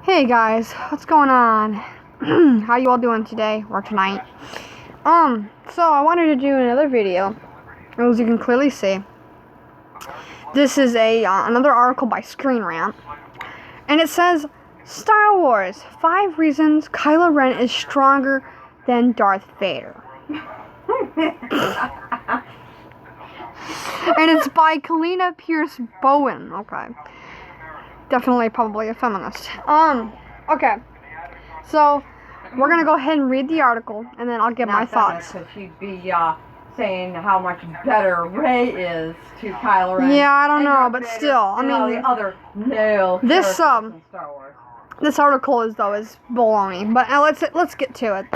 Hey guys, what's going on? How you all doing today or tonight? So I wanted to do another video. As you can clearly see, this is another article by Screen Rant, and it says Star Wars: 5 reasons Kylo Ren is stronger than Darth Vader. And it's by Kalina Pierce Bowen. Okay. Definitely probably a feminist. Okay. So, we're going to go ahead and read the article, and then I'll give my thoughts. Because she'd be saying how much better Rey is to Kylo Ren. Yeah, I don't know, but still, I mean, all the other male this in Star Wars. This article is baloney. But let's get to it.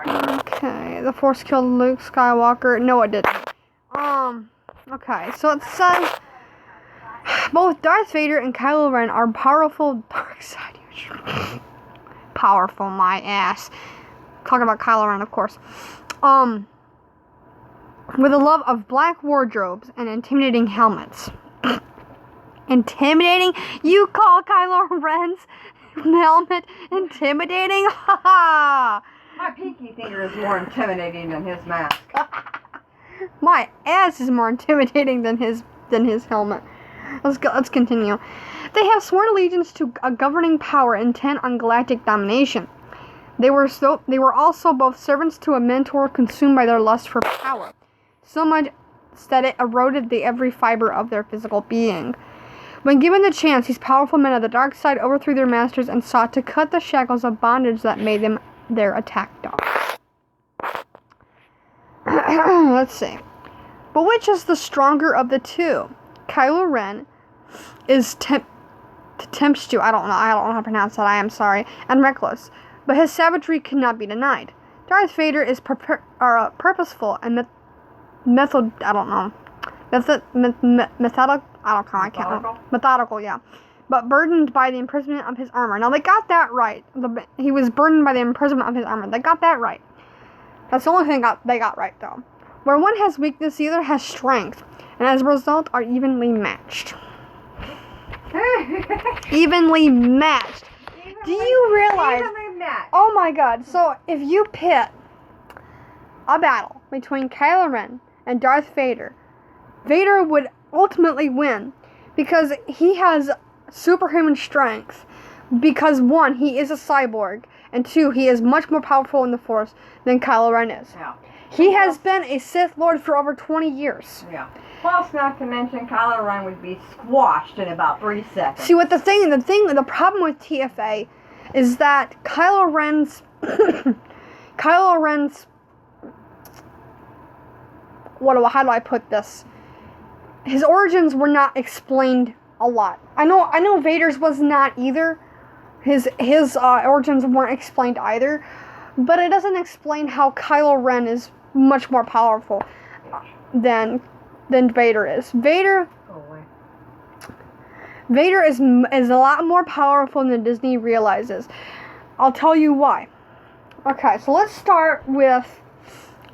Okay, the Force killed Luke Skywalker. No, it didn't. Okay, so it says both Darth Vader and Kylo Ren are powerful dark side users. Powerful, my ass. Talking about Kylo Ren, of course. With a love of black wardrobes and intimidating helmets. Intimidating? You call Kylo Ren's helmet intimidating? Ha ha! My pinky finger is more intimidating than his mask. My ass is more intimidating than his helmet. Let's continue. They have sworn allegiance to a governing power intent on galactic domination. They were also both servants to a mentor consumed by their lust for power, so much that it eroded every fiber of their physical being. When given the chance, these powerful men of the dark side overthrew their masters and sought to cut the shackles of bondage that made them their attack dogs. Let's see. But which is the stronger of the two? Kylo Ren is tempestuous. I don't know how to pronounce that. I am sorry. And reckless, but his savagery cannot be denied. Darth Vader is purposeful and methodical. I don't know. Methodical. I don't know. I can't remember. Methodical, yeah. But burdened by the imprisonment of his armor. Now they got that right. He was burdened by the imprisonment of his armor. They got that right. That's the only thing they got right, though. Where one has weakness, the other has strength, and as a result, are evenly matched. Evenly matched. Do you realize? Oh my God! So if you pit a battle between Kylo Ren and Darth Vader, Vader would ultimately win because he has superhuman strength. Because 1, he is a cyborg, and 2, he is much more powerful in the Force than Kylo Ren is. Yeah. He has been a Sith Lord for over 20 years. Yeah. Plus, not to mention, Kylo Ren would be squashed in about 3 seconds. See, the problem with TFA is that Kylo Ren's how do I put this? His origins were not explained a lot. I know Vader's was not either. His origins weren't explained either, but it doesn't explain how Kylo Ren is much more powerful than Vader is. Vader is a lot more powerful than Disney realizes. I'll tell you why. Okay, so let's start with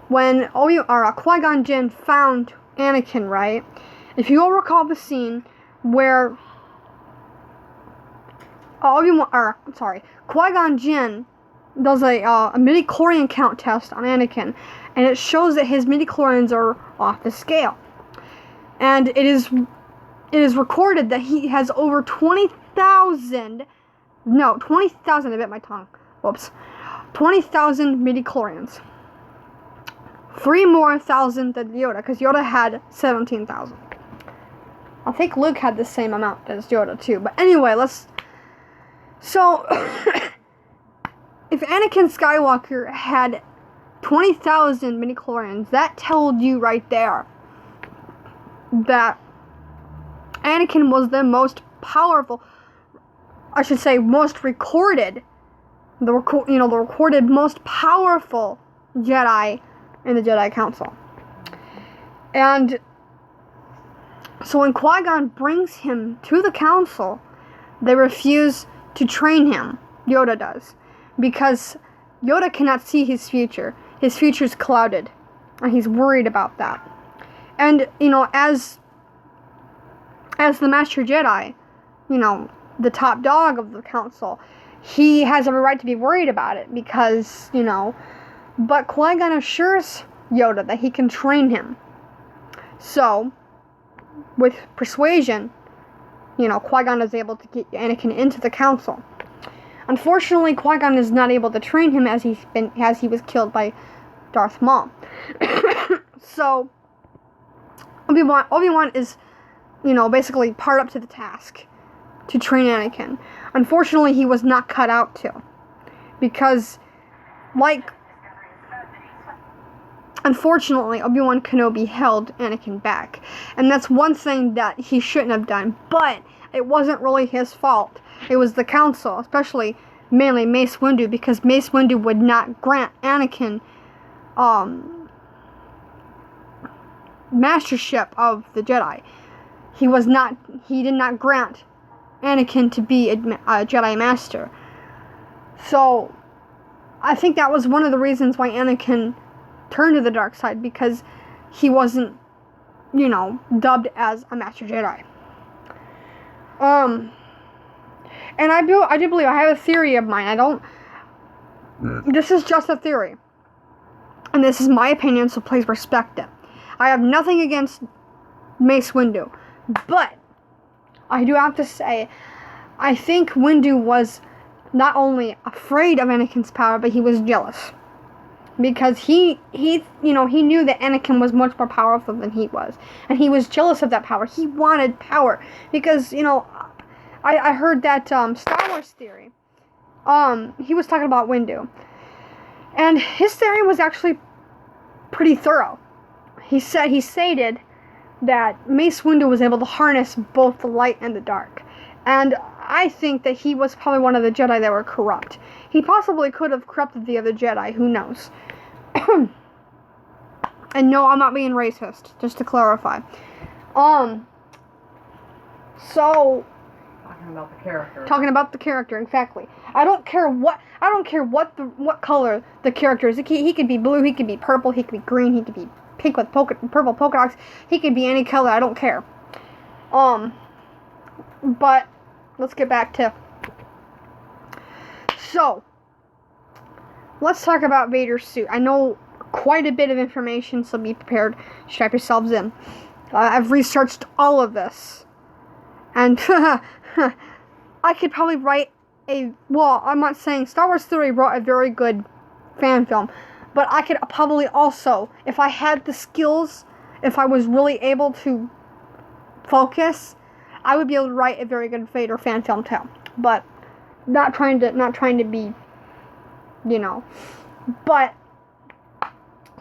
when Qui-Gon Jinn found Anakin, right? If you all recall the scene where Qui-Gon Jinn does a midi-chlorian count test on Anakin, and it shows that his midi-chlorians are off the scale. And it is recorded that he has over 20,000, I bit my tongue, 20,000 midi-chlorians. 3 more thousand than Yoda, because Yoda had 17,000. I think Luke had the same amount as Yoda too, but anyway, so, if Anakin Skywalker had 20,000 midi-chlorians, that told you right there that Anakin was the most powerful, most recorded, the recorded most powerful Jedi in the Jedi Council. And so when Qui-Gon brings him to the Council, they refuse to train him. Yoda does. Because Yoda cannot see his future. His future's clouded. And he's worried about that. And, as the Master Jedi, the top dog of the council, he has every right to be worried about it because, but Qui-Gon assures Yoda that he can train him. So, with persuasion, Qui-Gon is able to get Anakin into the council. Unfortunately, Qui-Gon is not able to train him as he was killed by Darth Maul. So, Obi-Wan is, basically part up to the task to train Anakin. Unfortunately, he was not cut out to. Because, unfortunately, Obi-Wan Kenobi held Anakin back. And that's one thing that he shouldn't have done. But it wasn't really his fault. It was the Council, especially, mainly Mace Windu, because Mace Windu would not grant Anakin, mastership of the Jedi. He did not grant Anakin to be a Jedi Master. So, I think that was one of the reasons why Anakin turned to the dark side, because he wasn't, dubbed as a Master Jedi. And I do believe, I have a theory of mine. This is just a theory. And this is my opinion, so please respect it. I have nothing against Mace Windu. But, I do have to say, I think Windu was not only afraid of Anakin's power, but he was jealous. Because he knew that Anakin was much more powerful than he was. And he was jealous of that power. He wanted power. Because, I heard that Star Wars theory. He was talking about Windu. And his theory was actually pretty thorough. He stated that Mace Windu was able to harness both the light and the dark. And I think that he was probably one of the Jedi that were corrupt. He possibly could have corrupted the other Jedi, who knows. And no, I'm not being racist, just to clarify. So... Talking about the character, exactly. I don't care what color the character is. He could be blue, he could be purple, he could be green, he could be pink with purple polka dots. He could be any color, I don't care. But let's get back to... So, let's talk about Vader's suit. I know quite a bit of information, so be prepared. Strap yourselves in. I've researched all of this. And I could probably write I'm not saying Star Wars Theory wrote a very good fan film, but I could probably also, if I had the skills, if I was really able to focus, I would be able to write a very good Vader fan film too. But not trying to be, But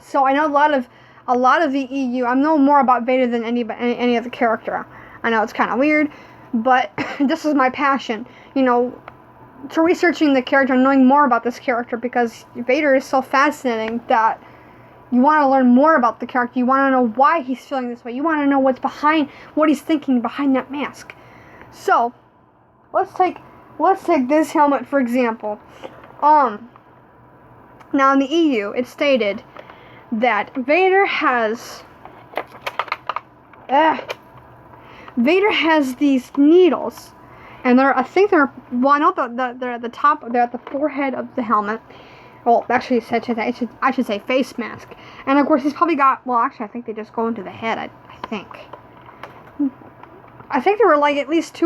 so I know a lot of the EU. I know more about Vader than any other character. I know it's kind of weird, but this is my passion, to researching the character and knowing more about this character, because Vader is so fascinating that you want to learn more about the character. You want to know why he's feeling this way. You want to know what he's thinking behind that mask. So, let's take this helmet for example. Now in the EU, it's stated that Vader has these needles, and I know that they're at the top, they're at the forehead of the helmet. Well, actually, I should say face mask. And of course, he's probably got, I think they just go into the head, I think. I think there were at least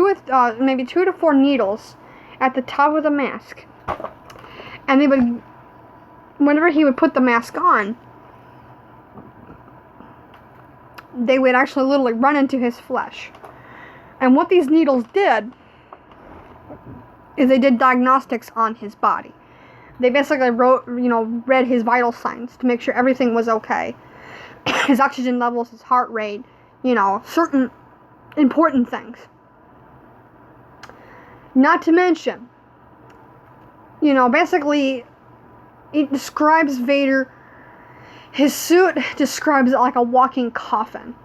maybe 2 to 4 needles at the top of the mask. And they would, whenever he would put the mask on, they would actually literally run into his flesh. And what these needles did is they did diagnostics on his body. They basically read his vital signs to make sure everything was okay. His oxygen levels, his heart rate, certain important things. Not to mention, basically, it describes Vader, his suit describes it like a walking coffin.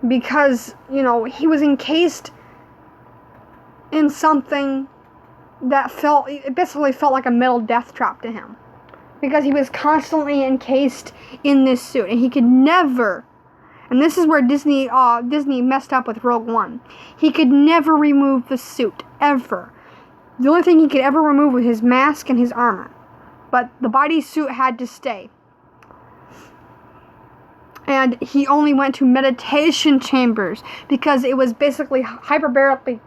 Because, he was encased in something that basically felt like a metal death trap to him. Because he was constantly encased in this suit, and he could never And this is where Disney messed up with Rogue One. He could never remove the suit, ever. The only thing he could ever remove was his mask and his armor. But the bodysuit had to stay. And he only went to meditation chambers because it was basically hyperbarically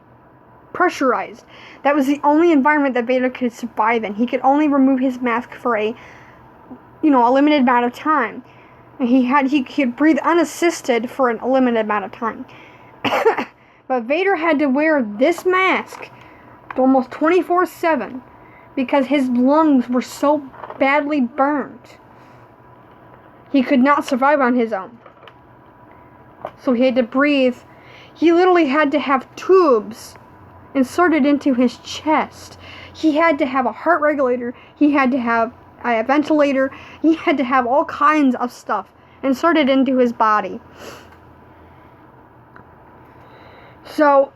pressurized. That was the only environment that Vader could survive in. He could only remove his mask for a limited amount of time. And he could breathe unassisted for a limited amount of time. But Vader had to wear this mask almost 24/7 because his lungs were so badly burned. He could not survive on his own. So he had to breathe. He literally had to have tubes inserted into his chest. He had to have a heart regulator. He had to have a ventilator. He had to have all kinds of stuff inserted into his body. So,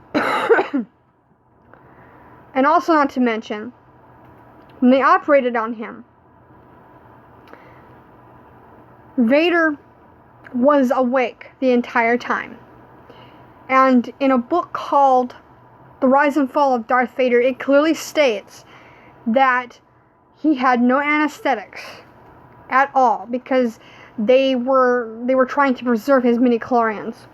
and also not to mention, when they operated on him, Vader was awake the entire time. And in a book called The Rise and Fall of Darth Vader, it clearly states that he had no anesthetics at all because they were trying to preserve his midi-chlorians.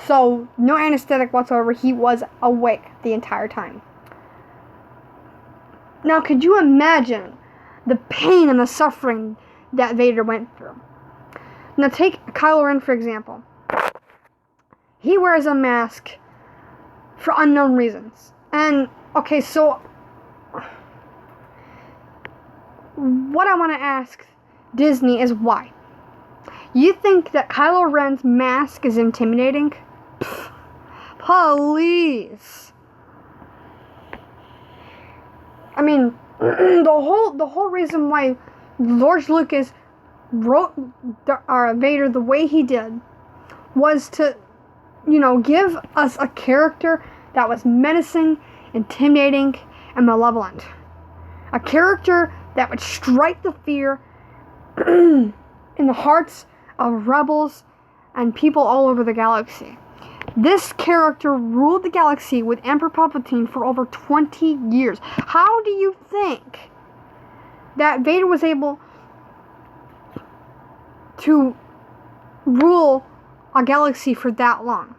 So, no anesthetic whatsoever. He was awake the entire time. Now, could you imagine the pain and the suffering that Vader went through? Now, take Kylo Ren, for example. He wears a mask for unknown reasons. And, okay, so what I want to ask Disney is why. You think that Kylo Ren's mask is intimidating? Pfft, please. I mean, the whole reason why George Lucas wrote Vader the way he did was to, give us a character that was menacing, intimidating, and malevolent. A character that would strike the fear in the hearts of rebels and people all over the galaxy. This character ruled the galaxy with Emperor Palpatine for over 20 years. How do you think that Vader was able to rule a galaxy for that long?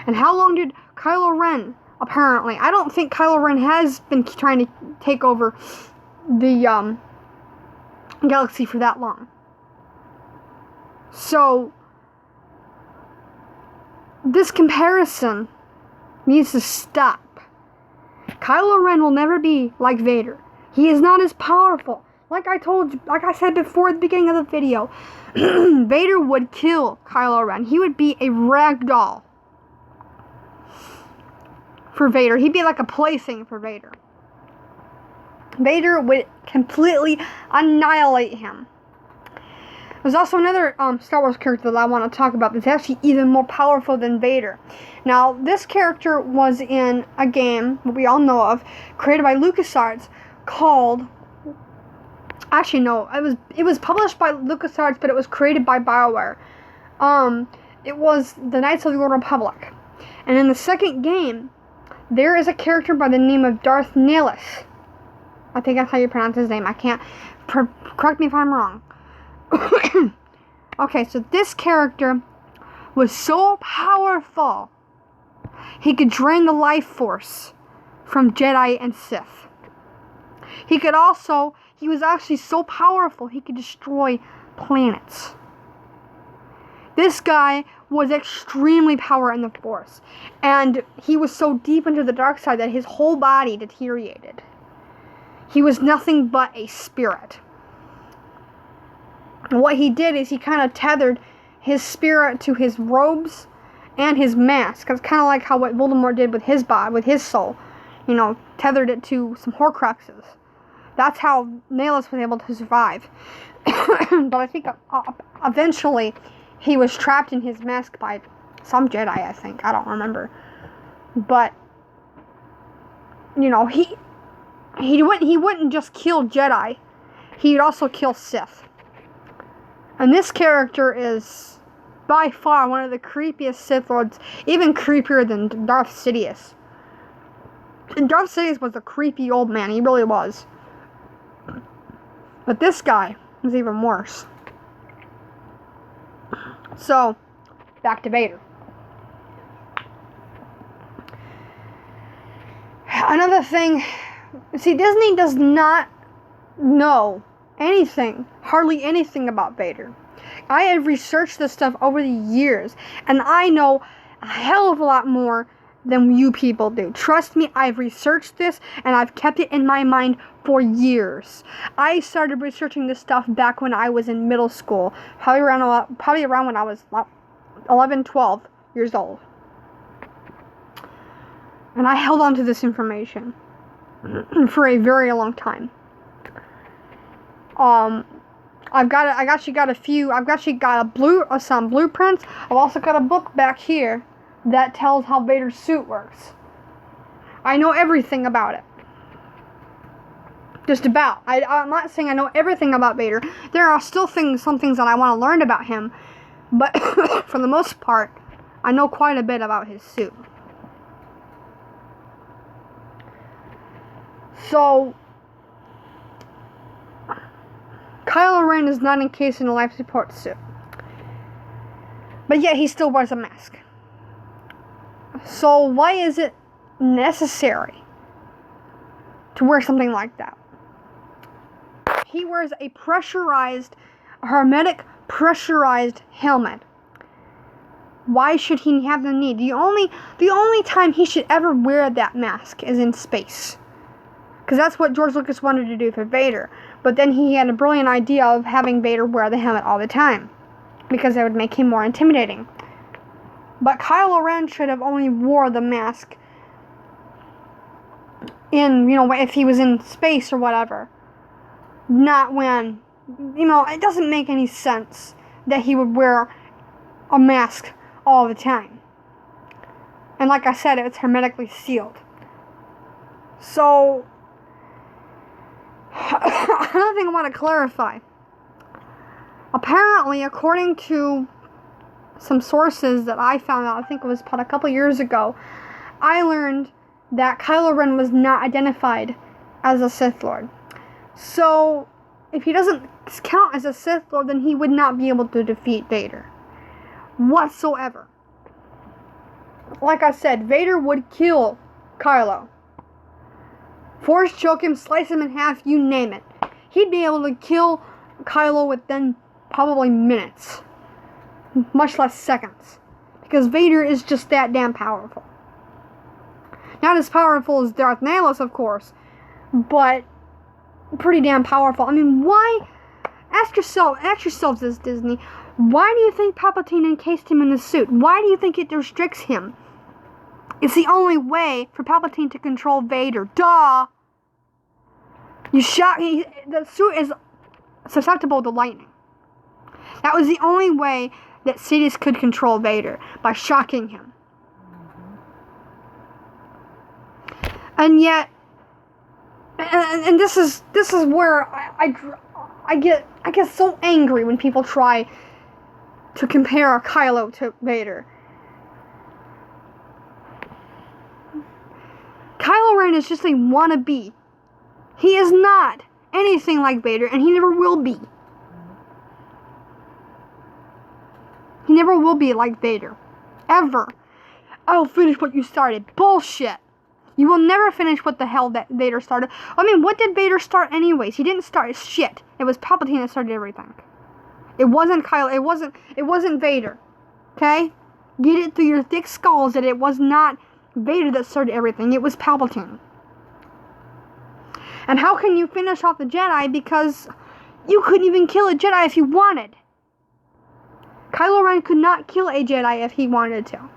And how long did Kylo Ren, apparently, I don't think Kylo Ren has been trying to take over the galaxy for that long. So, this comparison needs to stop. Kylo Ren will never be like Vader. He is not as powerful. Like I said before at the beginning of the video, Vader would kill Kylo Ren. He would be a rag doll for Vader. He'd be like a plaything for Vader. Vader would completely annihilate him. There's also another Star Wars character that I want to talk about that's actually even more powerful than Vader. Now, this character was in a game that we all know of, created by LucasArts, called... Actually, no, it was published by LucasArts, but it was created by BioWare. It was the Knights of the Old Republic. And in the second game, there is a character by the name of Darth Nihilus. I think that's how you pronounce his name. I can't... correct me if I'm wrong. Okay, so this character was so powerful, he could drain the life force from Jedi and Sith. He was actually so powerful, he could destroy planets. This guy was extremely powerful in the Force, and he was so deep into the dark side that his whole body deteriorated. He was nothing but a spirit. And what he did is he kind of tethered his spirit to his robes and his mask. It's kind of like what Voldemort did with his body, with his soul. Tethered it to some Horcruxes. That's how Nihilus was able to survive. But I think eventually he was trapped in his mask by some Jedi, I think. I don't remember. But, he wouldn't just kill Jedi. He'd also kill Sith. And this character is by far one of the creepiest Sith Lords, even creepier than Darth Sidious. And Darth Sidious was a creepy old man, he really was. But this guy was even worse. So, back to Vader. Another thing, see, Disney does not know anything, hardly anything about Vader. I have researched this stuff over the years, and I know a hell of a lot more than you people do. Trust me, I've researched this, and I've kept it in my mind for years. I started researching this stuff back when I was in middle school, probably around when I was 11, 12 years old. And I held on to this information for a very long time. I've actually got some blueprints. I've also got a book back here that tells how Vader's suit works. I know everything about it. Just about. I'm not saying I know everything about Vader. There are still some things that I want to learn about him, but for the most part, I know quite a bit about his suit. So, Kylo Ren is not encased in a life support suit. But yet he still wears a mask. So why is it necessary to wear something like that? He wears a hermetic pressurized helmet. Why should he have the need? The only time he should ever wear that mask is in space. Because that's what George Lucas wanted to do for Vader. But then he had a brilliant idea of having Vader wear the helmet all the time. Because that would make him more intimidating. But Kylo Ren should have only wore the mask if he was in space or whatever. Not when, it doesn't make any sense that he would wear a mask all the time. And like I said, it's hermetically sealed. So, another thing I want to clarify. Apparently, according to some sources that I found out, I think it was about a couple years ago, I learned that Kylo Ren was not identified as a Sith Lord. So, if he doesn't count as a Sith Lord, then he would not be able to defeat Vader. Whatsoever. Like I said, Vader would kill Kylo. Force choke him, slice him in half, you name it. He'd be able to kill Kylo within probably minutes. Much less seconds. Because Vader is just that damn powerful. Not as powerful as Darth Nihilus, of course. But pretty damn powerful. I mean, why? Ask yourselves this, Disney. Why do you think Palpatine encased him in the suit? Why do you think it restricts him? It's the only way for Palpatine to control Vader. Duh! The suit is susceptible to lightning. That was the only way that Sidious could control Vader, by shocking him. And yet, and this is where I get so angry when people try to compare Kylo to Vader. Kylo Ren is just a wannabe. He is not anything like Vader, and he never will be. He never will be like Vader. Ever. I'll finish what you started. Bullshit. You will never finish what the hell that Vader started. I mean, what did Vader start anyways? He didn't start shit. It was Palpatine that started everything. It wasn't Kylo. It wasn't Vader. Okay? Get it through your thick skulls that it was not Vader that started everything. It was Palpatine. And how can you finish off the Jedi? Because you couldn't even kill a Jedi if you wanted. Kylo Ren could not kill a Jedi if he wanted to.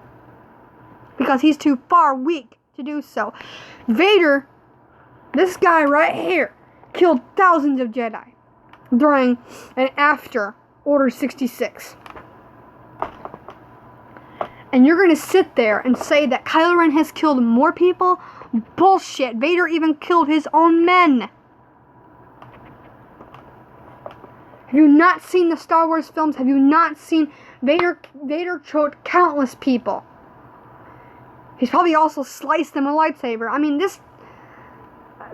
Because he's too far weak to do so. Vader, this guy right here, killed thousands of Jedi during and after Order 66. And you're going to sit there and say that Kylo Ren has killed more people? Bullshit. Vader even killed his own men. Have you not seen the Star Wars films? Have you not seen Vader choked countless people? He's probably also sliced them with a lightsaber. I mean,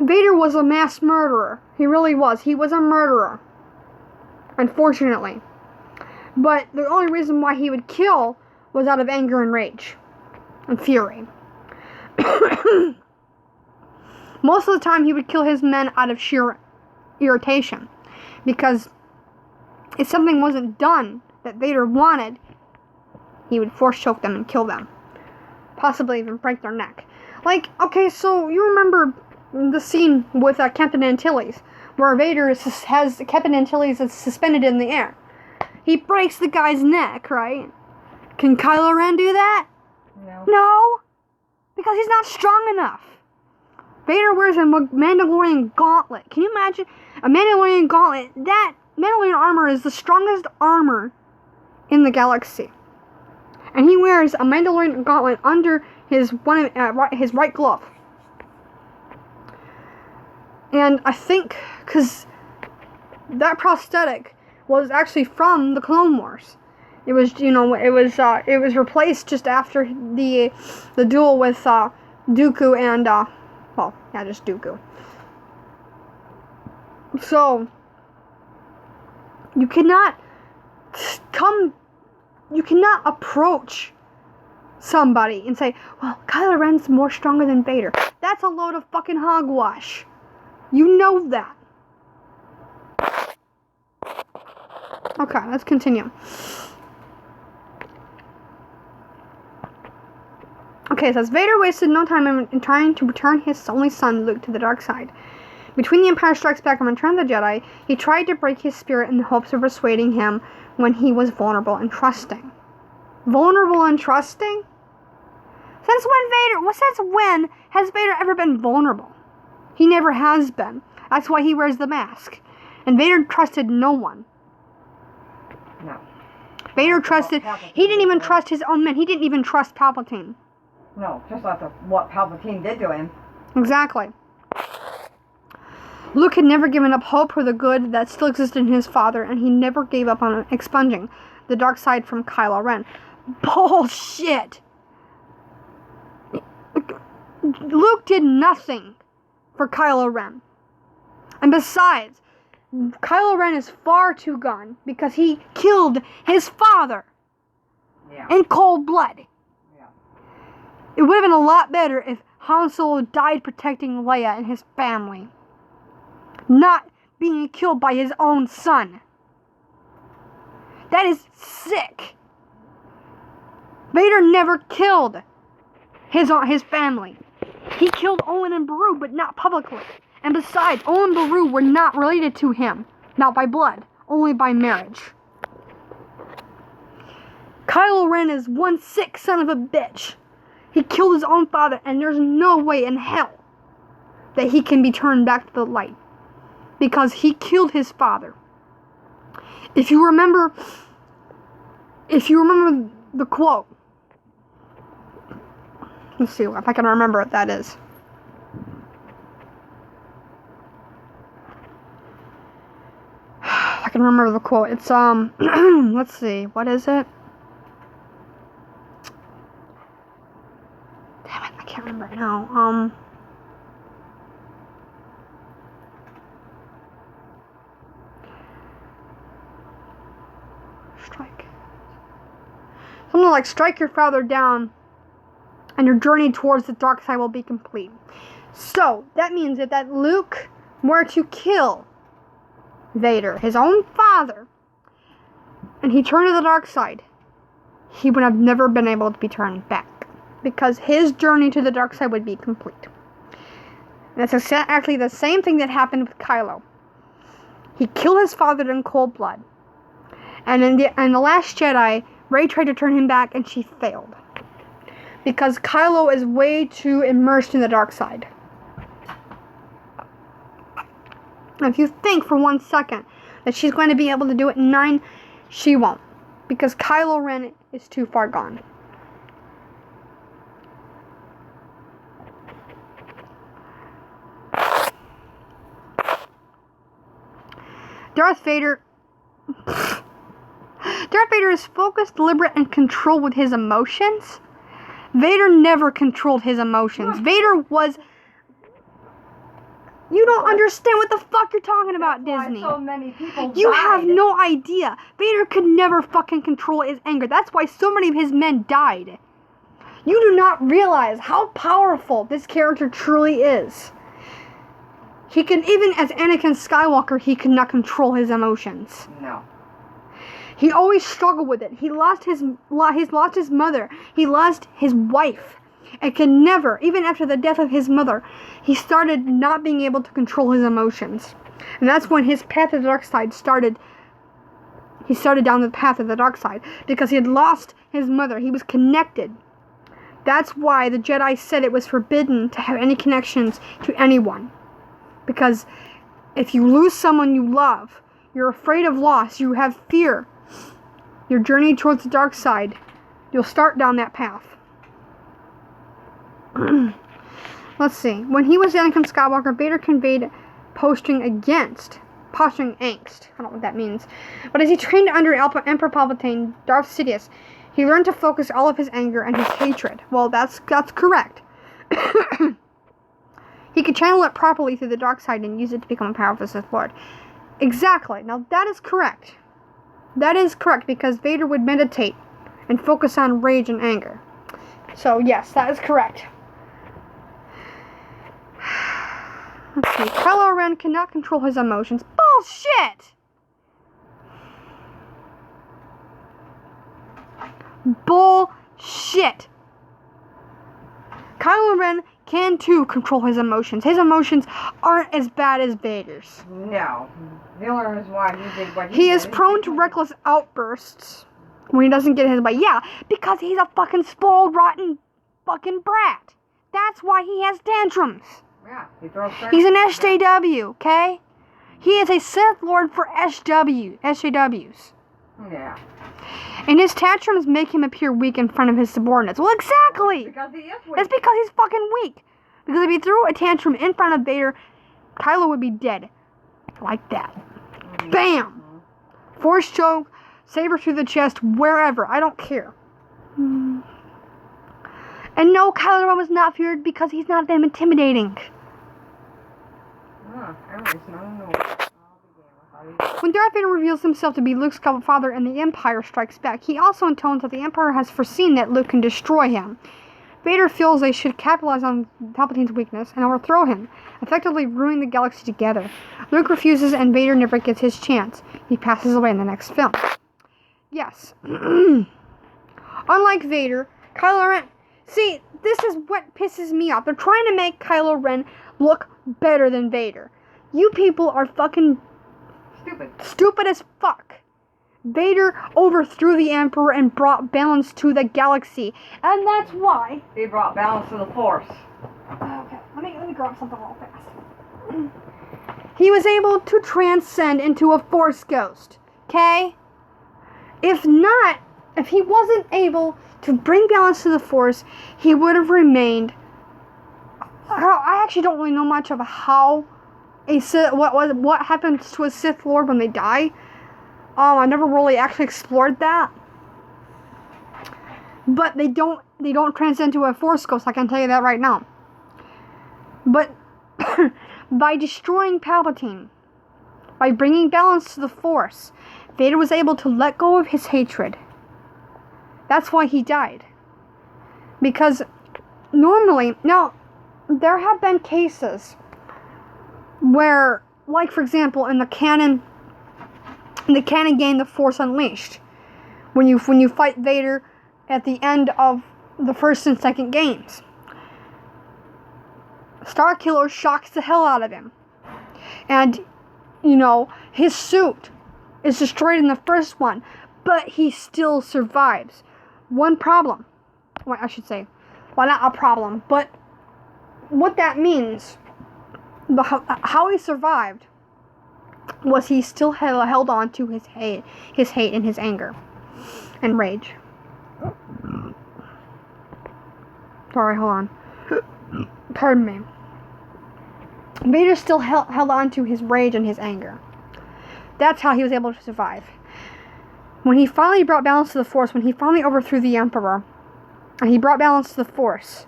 Vader was a mass murderer. He really was. He was a murderer. Unfortunately. But the only reason why he would kill was out of anger and rage. And fury. Most of the time he would kill his men out of sheer irritation. Because if something wasn't done that Vader wanted, he would force choke them and kill them. Possibly even break their neck. Like, okay, so you remember the scene with Captain Antilles, where Vader has Captain Antilles is suspended in the air. He breaks the guy's neck, right? Can Kylo Ren do that? No. Because he's not strong enough. Vader wears a Mandalorian gauntlet. Can you imagine? A Mandalorian gauntlet. That Mandalorian armor is the strongest armor in the galaxy. And he wears a Mandalorian gauntlet under his right glove. And I think, because that prosthetic was actually from the Clone Wars. It was, it was replaced just after the duel with Dooku and, just Dooku. So, you cannot approach somebody and say, well, Kylo Ren's more stronger than Vader. That's a load of fucking hogwash. You know that. Okay, let's continue. Okay, it says, Vader wasted no time in trying to return his only son, Luke, to the dark side. Between the Empire Strikes Back and Return of the Jedi, he tried to break his spirit in the hopes of persuading him when he was vulnerable and trusting. Vulnerable and trusting? Since when has Vader ever been vulnerable? He never has been. That's why he wears the mask. And Vader trusted no one. No. Vader trusted... He didn't even trust his own men. He didn't even trust Palpatine. No, just like what Palpatine did to him. Exactly. Luke had never given up hope for the good that still existed in his father, and he never gave up on expunging the dark side from Kylo Ren. Bullshit! Luke did nothing for Kylo Ren. And besides, Kylo Ren is far too gone because he killed his father in cold blood. Yeah. It would have been a lot better if Han Solo died protecting Leia and his family, not being killed by his own son. That is sick. Vader never killed his family. He killed Owen and Beru, but not publicly. And besides, Owen and Beru were not related to him. Not by blood, only by marriage. Kylo Ren is one sick son of a bitch. He killed his own father, and there's no way in hell that he can be turned back to the light. Because he killed his father. If you remember the quote, let's see if I can remember what that is. I can remember the quote. It's let's see, what is it? Damn it, I can't remember it now. Something like, strike your father down, and your journey towards the dark side will be complete. So, that means that Luke were to kill Vader, his own father, and he turned to the dark side, he would have never been able to be turned back, because his journey to the dark side would be complete. And that's actually the same thing that happened with Kylo. He killed his father in cold blood, and in the Last Jedi, Rey tried to turn him back, and she failed. Because Kylo is way too immersed in the dark side. And if you think for 1 second that she's going to be able to do it in 9, she won't. Because Kylo Ren is too far gone. Darth Vader Darth Vader is focused, deliberate, and controlled with his emotions. Vader never controlled his emotions. Vader was... You don't understand what the fuck you're talking about, Disney. So many people You died. have no idea. Vader could never fucking control his anger. That's why so many of his men died. You do not realize how powerful this character truly is. He can, even as Anakin Skywalker, he could not control his emotions. No. He always struggled with it. He lost his mother. He lost his wife. And could never, even after the death of his mother, he started not being able to control his emotions. And that's when his path to the dark side started. He started down the path of the dark side because he had lost his mother. He was connected. That's why the Jedi said it was forbidden to have any connections to anyone. Because if you lose someone you love, you're afraid of loss, you have fear, your journey towards the dark side, you'll start down that path. Let's see. When he was Anakin Skywalker, Vader conveyed posturing angst. I don't know what that means. But as he trained under Emperor Palpatine, Darth Sidious, he learned to focus all of his anger and his hatred. Well, that's correct. He could channel it properly through the dark side and use it to become a powerful Sith Lord. Exactly. Now, that is correct. That is correct because Vader would meditate and focus on rage and anger. So, yes, that is correct. Let's see. Kylo Ren cannot control his emotions. Bullshit! Bullshit! Kylo Ren can too control his emotions. His emotions aren't as bad as Vader's. No. The only reason why he did what he is prone to reckless outbursts when he doesn't get his way. Yeah, because he's a fucking spoiled, rotten fucking brat. That's why he has tantrums. Yeah, he throws He's an SJW, okay? He is a Sith Lord for SJWs. Yeah. And his tantrums make him appear weak in front of his subordinates. Well, exactly! Because he is weak. That's because he's fucking weak. Because if he threw a tantrum in front of Vader, Kylo would be dead. Like that. Mm-hmm. Bam! Force choke, saber through the chest, wherever. I don't care. And no, Kylo Ren was not feared because he's not that intimidating. When Darth Vader reveals himself to be Luke's father in The Empire Strikes Back, he also intones that the Emperor has foreseen that Luke can destroy him. Vader feels they should capitalize on Palpatine's weakness and overthrow him, effectively ruining the galaxy together. Luke refuses and Vader never gets his chance. He passes away in the next film. Yes. Unlike Vader, Kylo Ren... See, this is what pisses me off. They're trying to make Kylo Ren look better than Vader. You people are fucking... Stupid as fuck. Vader overthrew the Emperor and brought balance to the galaxy. And that's why... He brought balance to the Force. Okay, let me grab something real fast. He was able to transcend into a Force ghost. Okay? If he wasn't able to bring balance to the Force, he would have remained... I actually don't really know much of how... what happens to a Sith Lord when they die. I never really actually explored that. But they don't transcend to a Force ghost, I can tell you that right now. But by destroying Palpatine, by bringing balance to the Force, Vader was able to let go of his hatred. That's why he died. Because normally, now there have been cases where, like for example, in the canon game The Force Unleashed, when you fight Vader at the end of the first and second games, Starkiller shocks the hell out of him, and his suit is destroyed in the first one, but he still survives. One problem, well, I should say, well, not a problem, but what that means. How he survived was he still held on to his hate and his anger and rage. Sorry, hold on. Pardon me. Vader still held on to his rage and his anger. That's how he was able to survive. When he finally brought balance to the Force, when he finally overthrew the Emperor, and he brought balance to the Force,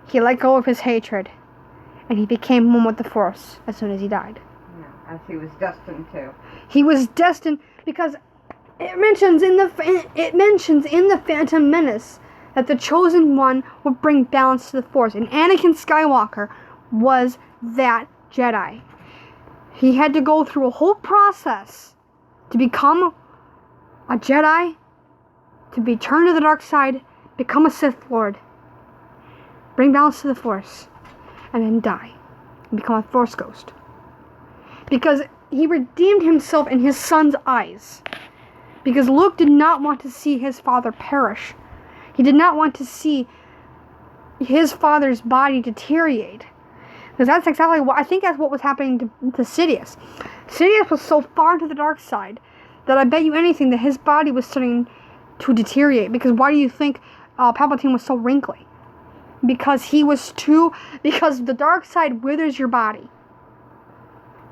he let go of his hatred, and he became one with the Force as soon as he died. Yeah, as he was destined to. He was destined because it mentions in the Phantom Menace that the Chosen One would bring balance to the Force, and Anakin Skywalker was that Jedi. He had to go through a whole process to become a Jedi, to be turned to the dark side, become a Sith Lord, bring balance to the Force, and then die and become a Force ghost. Because he redeemed himself in his son's eyes. Because Luke did not want to see his father perish. He did not want to see his father's body deteriorate. Because that's exactly what, I think that's what was happening to Sidious. Sidious was so far to the dark side that I bet you anything that his body was starting to deteriorate. Because why do you think Palpatine was so wrinkly? Because because the dark side withers your body.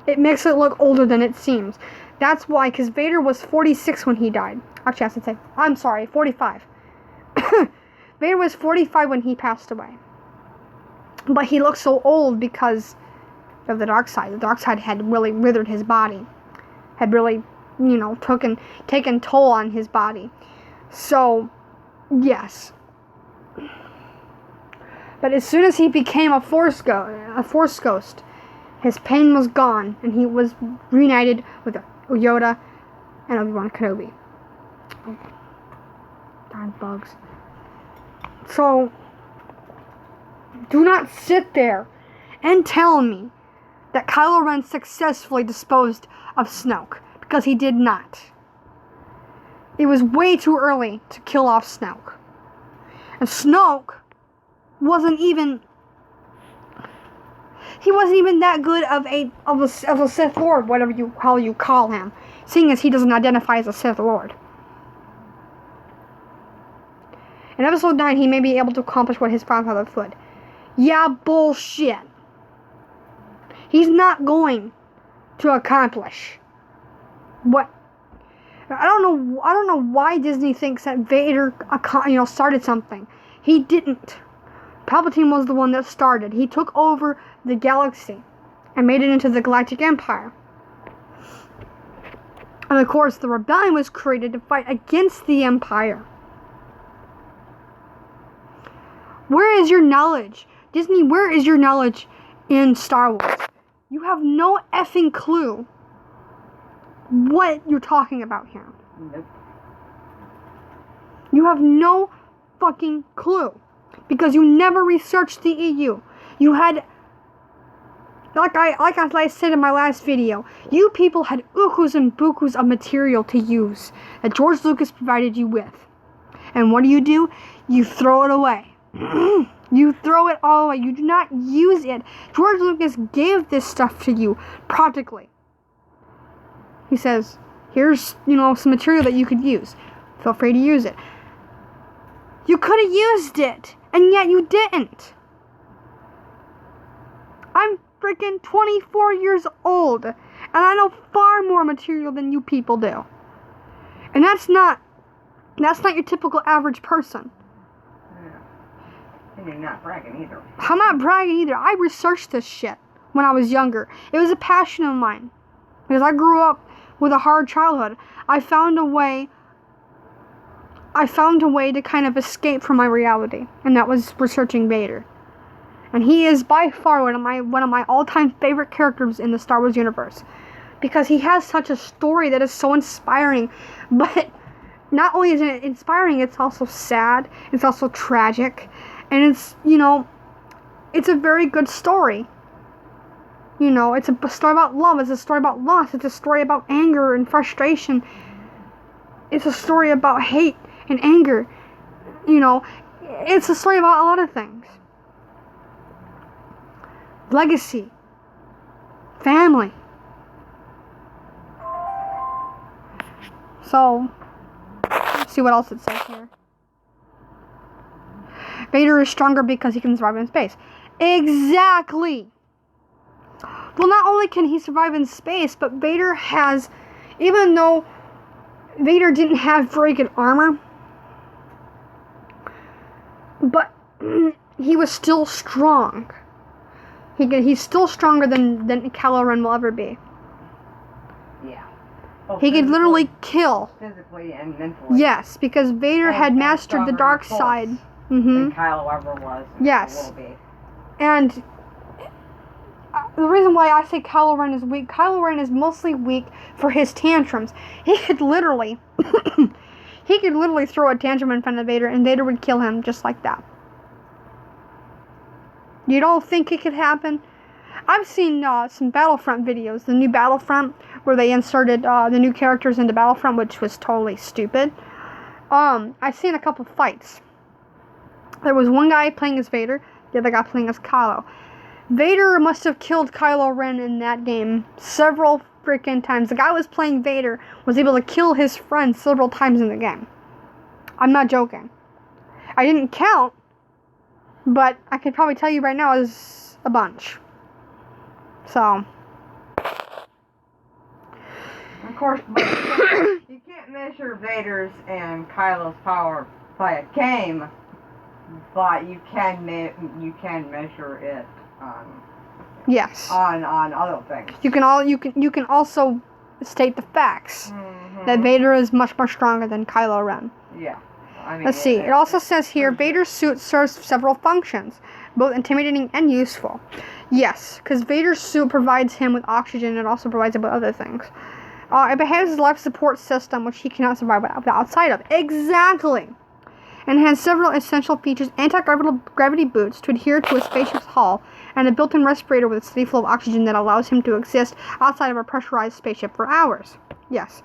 It makes it look older than it seems. That's why, because Vader was 46 when he died. Actually, I should say, I'm sorry, 45. Vader was 45 when he passed away. But he looked so old because of the dark side. The dark side had really withered his body. Had really, taken toll on his body. So, yes. But as soon as he became a Force ghost, his pain was gone, and he was reunited with Yoda and Obi-Wan Kenobi. Darn bugs. So, do not sit there and tell me that Kylo Ren successfully disposed of Snoke, because he did not. It was way too early to kill off Snoke. And Snoke wasn't even that good of a Sith Lord, whatever you call him, seeing as he doesn't identify as a Sith Lord. In Episode 9, he may be able to accomplish what his father could. Yeah, bullshit. He's not going to accomplish what. I don't know why Disney thinks that Vader, started something. He didn't. Palpatine was the one that started. He took over the galaxy and made it into the Galactic Empire. And of course, the rebellion was created to fight against the Empire. Where is your knowledge? Disney, where is your knowledge in Star Wars? You have no effing clue what you're talking about here. Nope. You have no fucking clue. Because you never researched the EU. You had, like I said in my last video, you people had ukus and bukus of material to use that George Lucas provided you with. And what do? You throw it away. You throw it all away. You do not use it. George Lucas gave this stuff to you, practically. He says, here's, some material that you could use. Feel free to use it. You could have used it, and yet you didn't. I'm freaking 24 years old, and I know far more material than you people do. And that's not your typical average person. And you're not bragging either. I'm not bragging either. I researched this shit when I was younger. It was a passion of mine. Because I grew up with a hard childhood. I found a way to kind of escape from my reality. And that was researching Vader. And he is by far one of my all-time favorite characters in the Star Wars universe. Because he has such a story that is so inspiring. But not only is it inspiring, it's also sad. It's also tragic. And it's, it's a very good story. It's a story about love. It's a story about loss. It's a story about anger and frustration. It's a story about hate and anger. It's a story about a lot of things. Legacy. Family. So, let's see what else it says here. Vader is stronger because he can survive in space. Exactly! Well, not only can he survive in space, but Vader has Even though Vader didn't have very good armor, but he was still strong. He's still stronger than Kylo Ren will ever be. Yeah. Well, He could literally kill. Physically and mentally. Yes, because Vader had mastered the dark side. Than Kylo ever was. Yes. Will be. And the reason why I say Kylo Ren is weak, Kylo Ren is mostly weak for his tantrums. He could literally throw a tantrum in front of Vader, and Vader would kill him just like that. You don't think it could happen? I've seen some Battlefront videos, the new Battlefront, where they inserted the new characters into Battlefront, which was totally stupid. I've seen a couple fights. There was one guy playing as Vader, the other guy playing as Kylo. Vader must have killed Kylo Ren in that game several freaking times. The guy who was playing Vader was able to kill his friend several times in the game. I'm not joking. I didn't count, but I can probably tell you right now is a bunch. So. Of course, you can't measure Vader's and Kylo's power by a game, but you can measure it on. Yes. On other things. You can also state the facts that Vader is much more stronger than Kylo Ren. Yeah. I mean, Let's see. It also says here Vader's suit serves several functions, both intimidating and useful. Yes, because Vader's suit provides him with oxygen and it also provides him with other things. It behaves as a life support system, which he cannot survive outside of. Exactly. And has several essential features: anti-gravity boots to adhere to a spaceship's hull, and a built-in respirator with a steady flow of oxygen that allows him to exist outside of a pressurized spaceship for hours. Yes.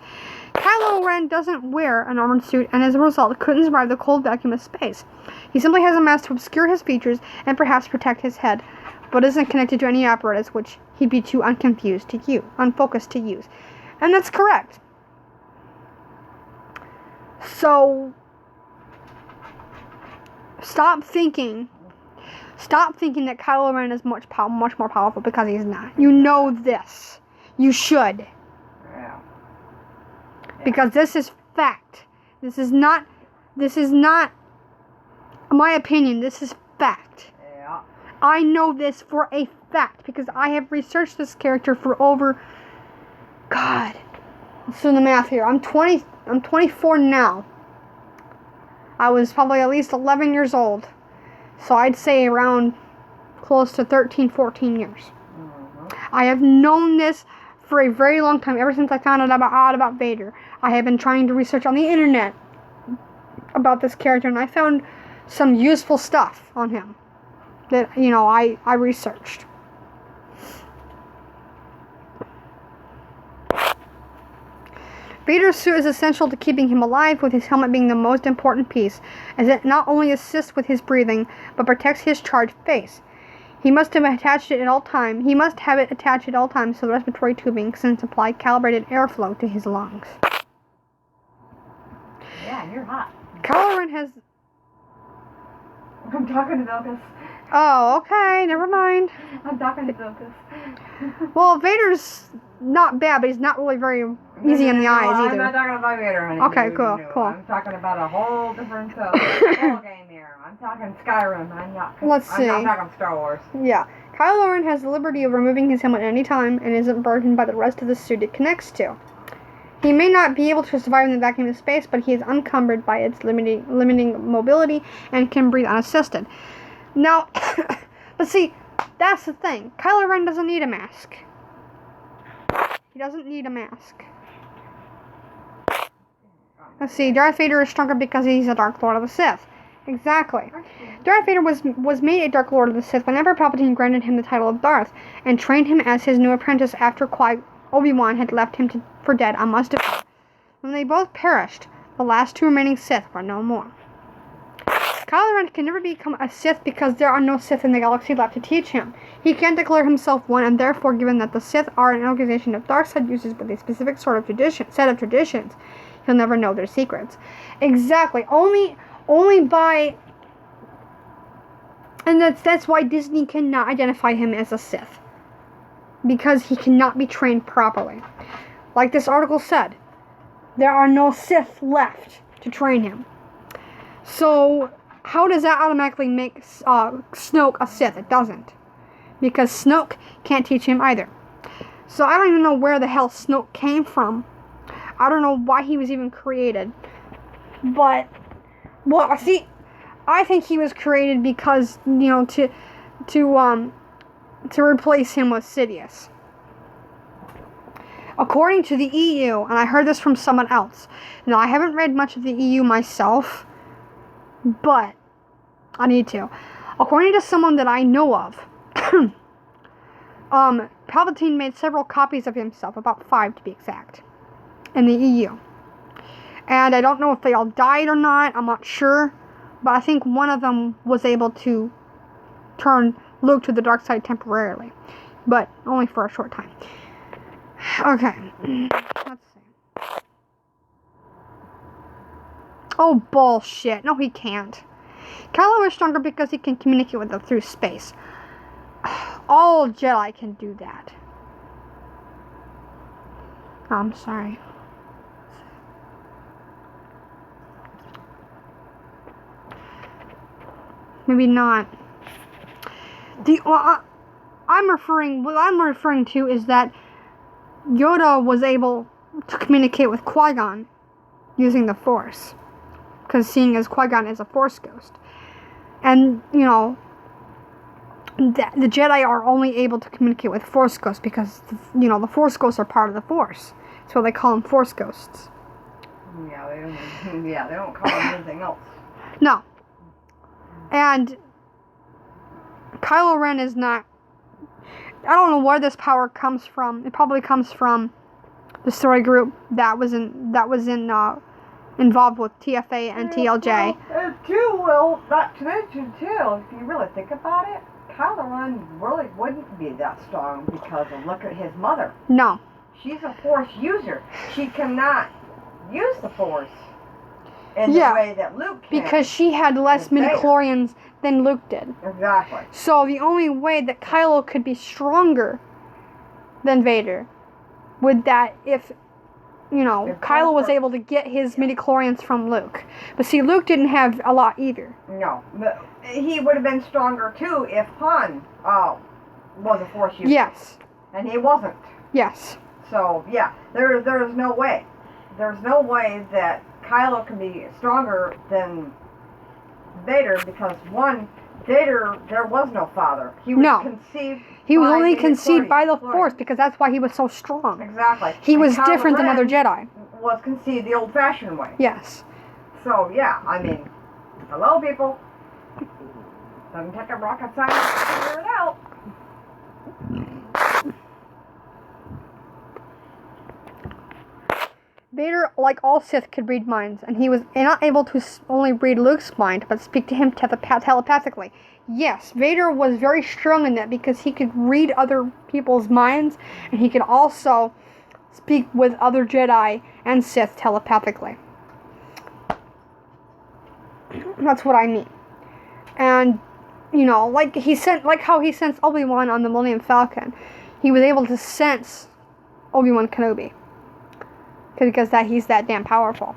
Kylo Ren doesn't wear an armored suit, and as a result couldn't survive the cold vacuum of space. He simply has a mask to obscure his features and perhaps protect his head, but isn't connected to any apparatus which he'd be too unfocused to use. And that's correct. So, stop thinking that Kylo Ren is much more powerful, because he's not. You know this. You should. Yeah. Because this is fact. This is not my opinion. This is fact. Yeah. I know this for a fact because I have researched this character for over. God, let's do the math here. I'm 24 now. I was probably at least 11 years old. So I'd say around close to 13, 14 years. I have known this for a very long time, ever since I found out about Vader. I have been trying to research on the internet about this character, and I found some useful stuff on him that, I researched. Vader's suit is essential to keeping him alive, with his helmet being the most important piece, as it not only assists with his breathing, but protects his charged face. He must have it attached at all times so the respiratory tubing can supply calibrated airflow to his lungs. Yeah, you're hot. Kylo Ren has... I'm talking to Vilcus. Oh, okay, never mind. I'm talking to Vilcus. Well, Vader's not bad, but he's not really very easy in the eyes either. I'm not talking about Vader, honey. Okay, cool. I'm talking about a whole different ball game here. I'm talking Skyrim. I'm not talking Star Wars. Yeah. Kylo Ren has the liberty of removing his helmet at any time and isn't burdened by the rest of the suit it connects to. He may not be able to survive in the vacuum of space, but he is unencumbered by its limiting mobility and can breathe unassisted. Now, but see, that's the thing. Kylo Ren doesn't need a mask. He doesn't need a mask. Let's see, Darth Vader is stronger because he's a Dark Lord of the Sith. Exactly. Darth Vader was made a Dark Lord of the Sith when Emperor Palpatine granted him the title of Darth and trained him as his new apprentice after Obi-Wan had left him for dead on Mustafar. When they both perished, the last two remaining Sith were no more. Kylo Ren can never become a Sith because there are no Sith in the galaxy left to teach him. He can't declare himself one, and therefore, given that the Sith are an organization of dark side users with a specific set of traditions, he'll never know their secrets. Exactly. Only by... And that's why Disney cannot identify him as a Sith. Because he cannot be trained properly. Like this article said, there are no Sith left to train him. So, how does that automatically make Snoke a Sith? It doesn't. Because Snoke can't teach him either. So, I don't even know where the hell Snoke came from. I don't know why he was even created. But, well, see, I think he was created because, to replace him with Sidious. According to the EU, and I heard this from someone else. Now, I haven't read much of the EU myself, but I need to. According to someone that I know of, Palpatine made several copies of himself, about 5 to be exact, in the EU. And I don't know if they all died or not, I'm not sure, but I think one of them was able to turn Luke to the dark side temporarily, but only for a short time. Okay, let's see. Oh, bullshit. No, he can't. Kylo is stronger because he can communicate with them through space. All Jedi can do that. I'm sorry. Maybe not. What I'm referring to is that Yoda was able to communicate with Qui-Gon using the Force. Because seeing as Qui-Gon is a Force ghost. And, the Jedi are only able to communicate with Force ghosts because, the Force ghosts are part of the Force. So they call them Force ghosts. Yeah, they don't call them anything else. No. And Kylo Ren is not... I don't know where this power comes from. It probably comes from the story group that was involved with TFA and TLJ. Not to mention too, if you really think about it, Kylo Ren really wouldn't be that strong because of look at his mother. No. She's a Force user. She cannot use the Force in the way that Luke can. Because she had less midichlorians than Luke did. Exactly. So the only way that Kylo could be stronger than Vader would that if Kylo was able to get his midichlorians from Luke. But see, Luke didn't have a lot either. No. But he would have been stronger too if Han was a Force user. Yes. And he wasn't. Yes. So, yeah, there's no way. There's no way that Kylo can be stronger than Vader because, one, Vader, there was no father. He was conceived. He was only conceived by the Force because that's why he was so strong. Exactly. He was different than other Jedi. Was conceived the old-fashioned way. Yes. So, yeah, I mean, hello, people. Doesn't take a rocket scientist to figure it out. Vader, like all Sith, could read minds, and he was not able to only read Luke's mind, but speak to him telepathically. Yes, Vader was very strong in that because he could read other people's minds, and he could also speak with other Jedi and Sith telepathically. That's what I mean. And, like how he sensed Obi-Wan on the Millennium Falcon, he was able to sense Obi-Wan Kenobi. Because he's that damn powerful.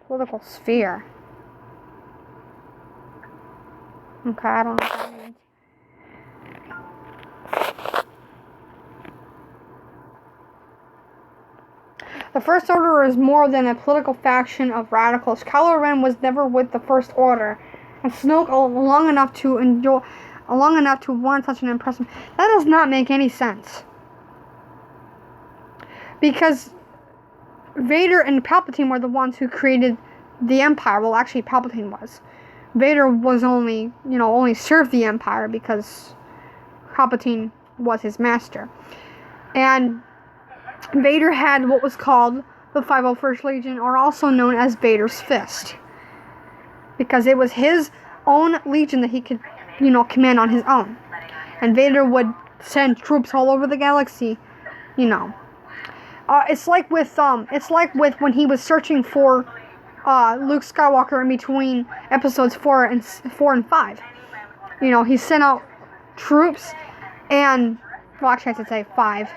Political sphere. Okay, I don't know what that means. The First Order is more than a political faction of radicals. Kylo Ren was never with the First Order, and Snoke long enough to warrant such an impressive. That does not make any sense. Because Vader and Palpatine were the ones who created the Empire. Well, actually, Palpatine was. Vader was only served the Empire because Palpatine was his master. And Vader had what was called the 501st Legion, or also known as Vader's Fist. Because it was his own legion that he could, command on his own. And Vader would send troops all over the galaxy, It's like with when he was searching for Luke Skywalker in between episodes 4 and 5. He sent out troops and Well, actually, I should say 5.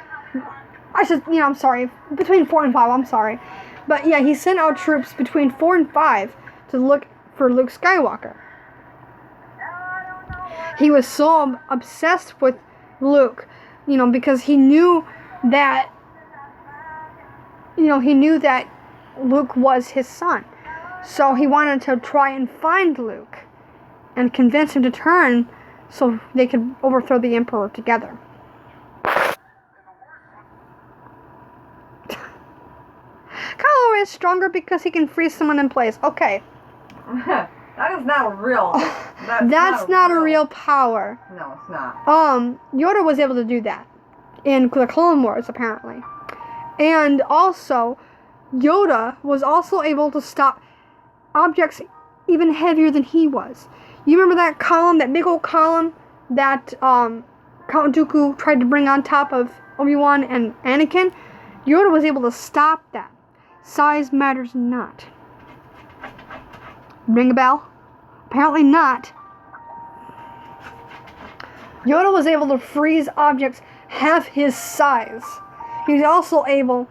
I'm sorry. Between 4 and 5, I'm sorry. But yeah, he sent out troops between 4 and 5 to look for Luke Skywalker. He was so obsessed with Luke, because he knew that, Luke was his son. So he wanted to try and find Luke and convince him to turn so they could overthrow the Emperor together. Kylo is stronger because he can freeze someone in place. Okay. That is not a real... That's not a real power. No, it's not. Yoda was able to do that in the Clone Wars, apparently. And also, Yoda was also able to stop objects even heavier than he was. You remember that column, that big old column that Count Dooku tried to bring on top of Obi-Wan and Anakin? Yoda was able to stop that. Size matters not. Ring a bell? Apparently not. Yoda was able to freeze objects half his size. He was also able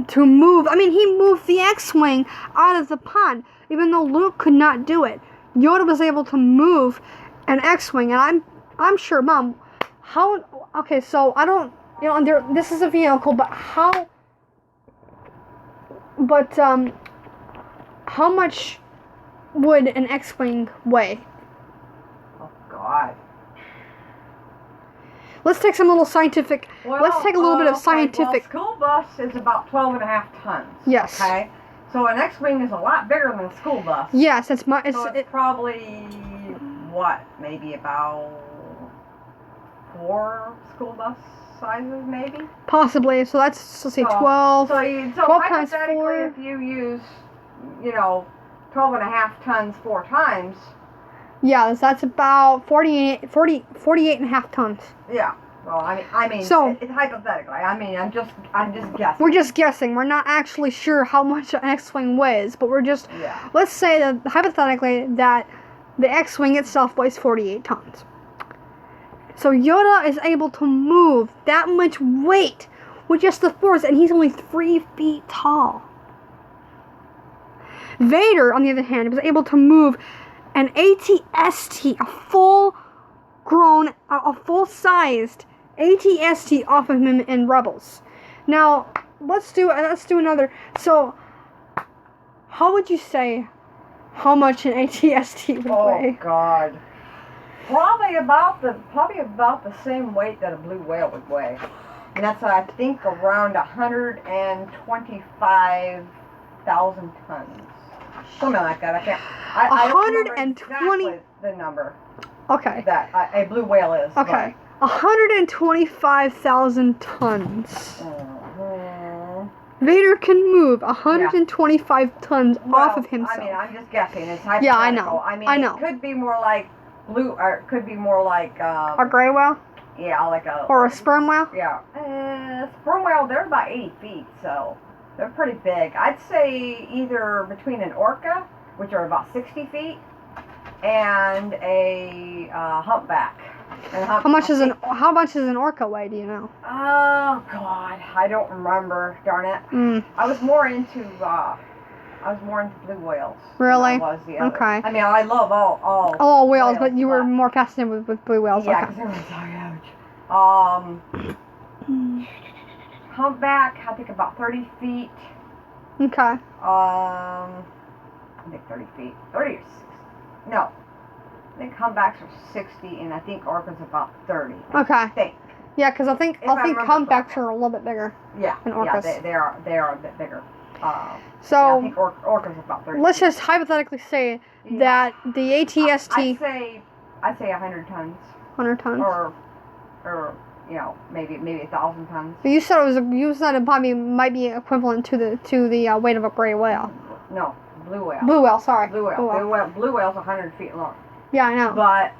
to move. He moved the X-Wing out of the pond, even though Luke could not do it. Yoda was able to move an X-Wing, and I'm sure, Mom, how... Okay, so I don't... this is a vehicle, but how... But, how much would an X-Wing weigh? Oh, God. Let's take some little scientific... let's take a little bit of scientific... Well, school bus is about 12.5 tons. Yes. Okay? So an X-Wing is a lot bigger than a school bus. Yes, it's probably, what, maybe about 4 school bus sizes, maybe? Possibly. So let's see, 12. So 12 times 4. If you use, 12.5 tons 4 times. Yeah, that's about 48 and a half tons. Yeah. Well, I mean, so, it's hypothetically. I'm just guessing. We're just guessing. We're not actually sure how much an X-Wing weighs, but we're just... Yeah. Let's say that, hypothetically, that the X-Wing itself weighs 48 tons. So Yoda is able to move that much weight with just the Force, and he's only 3 feet tall. Vader, on the other hand, was able to move an AT-ST, a full-sized AT-ST off of him in Rebels. Now, let's do another. So, how would you say how much an AT-ST would weigh? Oh God, probably about the same weight that a blue whale would weigh, and that's I think around 125,000 tons, something like that. I don't remember exactly the number. Okay. That a blue whale is. Okay. 125,000 tons. Mm-hmm. Vader can move 125 tons off of himself. I'm just guessing. It's hypothetical. Yeah, I know. It could be more like blue, or it could be more like a gray whale. Yeah, like a. Or a sperm whale. Yeah, sperm whale. They're about 80 feet, so they're pretty big. I'd say either between an orca, which are about 60 feet, and a humpback. How much does an orca weigh? Do you know? Oh God, I don't remember. Darn it. I was more into blue whales. Really? Than I was the other. Okay. I love all whales, but you were more fascinated with blue whales. Yeah, okay. because they were so huge. Humpback, I think about 30 feet. Okay. I think 30 feet. 30 or 60. No. I think humpbacks are 60, and I think orcas about 30. Okay. I think. Yeah, because I think humpbacks are a little bit bigger. Yeah. Than orcas. Yeah, they are a bit bigger. So yeah, I think orcas are about 30. Let's just hypothetically say that the AT-ST. I'd say 100 tons. 100 tons. Or maybe 1,000 tons. But you said it probably might be equivalent to the weight of a gray whale. No, blue whale. Blue whale, sorry. Blue whale's 100 feet long. Yeah, I know. But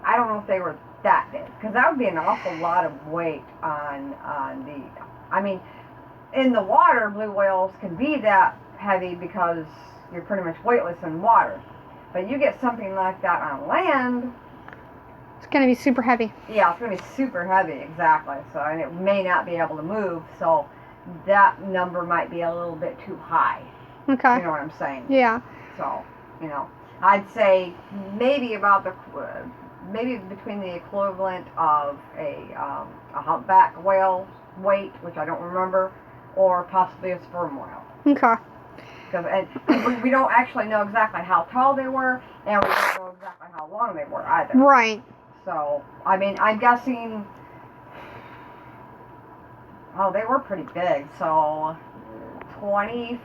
I don't know if they were that big, because that would be an awful lot of weight on the. In the water, blue whales can be that heavy because you're pretty much weightless in water. But you get something like that on land. It's gonna be super heavy. Yeah, it's going to be super heavy, exactly. So, and it may not be able to move, so that number might be a little bit too high. Okay. You know what I'm saying? Yeah. So, you know, I'd say maybe maybe between the equivalent of a humpback whale weight, which I don't remember, or possibly a sperm whale. Okay. And we don't actually know exactly how tall they were, and we don't know exactly how long they were either. Right. So, I mean, I'm guessing, oh, they were pretty big, so 20,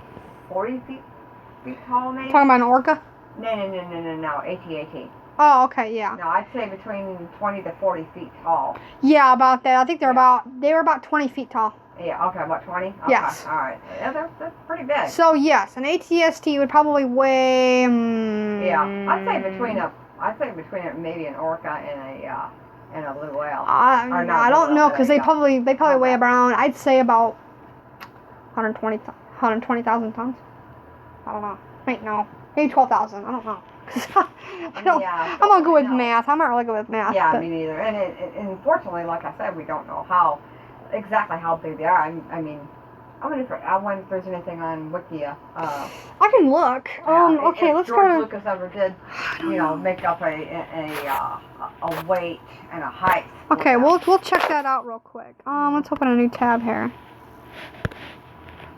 40 feet tall, maybe? Talking about an orca? No, AT-AT. Oh, okay, yeah. No, I'd say between 20 to 40 feet tall. Yeah, about that. I think they were about 20 feet tall. Yeah, okay, about 20? Okay, Yes. all right. Yeah, they're pretty big. So, yes, an ATST would probably weigh... yeah, I'd say between maybe an orca and a blue whale. I don't know, because they probably weigh around, I'd say about 120,000 tons. I don't know. Wait, no. Maybe 12,000. I don't know. I'm not good with math. I'm not really good with math. Yeah, me neither. And unfortunately, like I said, we don't know exactly how big they are. I mean, I wonder if there's anything on Wikia. I can look. Okay, let's George go to... Lucas ever did, make up a weight and a height. Okay, we'll check that out real quick. Let's open a new tab here.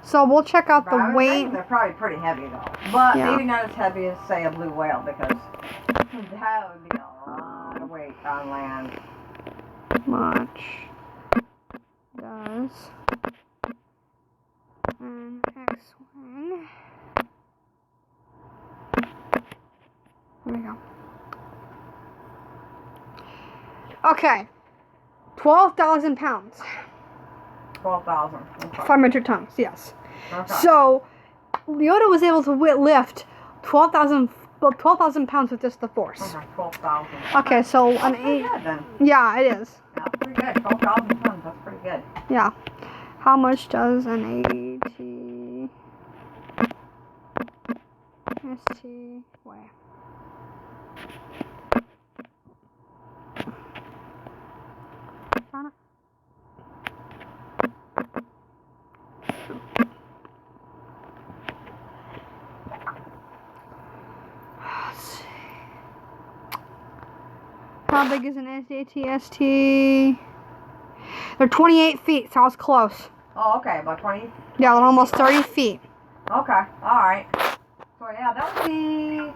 So we'll check out the weight. They're probably pretty heavy though, but yeah. maybe not as heavy as say a blue whale, because that would be a lot of weight on land. Much does an X-wing? There we go. Okay, 12,000 pounds. 12,000. Okay. 5 metric tons, yes. Okay. So, Yoda was able to lift 12,000 pounds with just the Force. Okay, 12,000. Okay, so that's pretty good, then. Yeah, it is. That's pretty good. 12,000 tons. That's pretty good. Yeah. How much does an AT-ST weigh? Found it? How big is an AT-ST? They're 28 feet, so I was close. Oh, okay, about 20? Yeah, they're almost 30 feet. Okay, alright. So, yeah, that would be...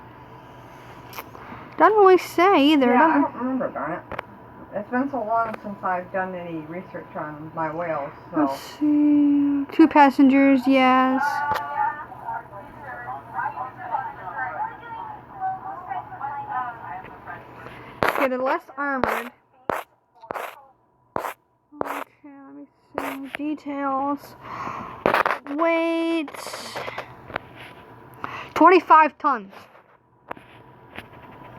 Doesn't really say either. Yeah, I don't remember, darn it. It's been so long since I've done any research on my whales, so... Let's see... 2 passengers, yes. Okay, they're less armored. Okay, let me see. Details. Weight. 25 tons.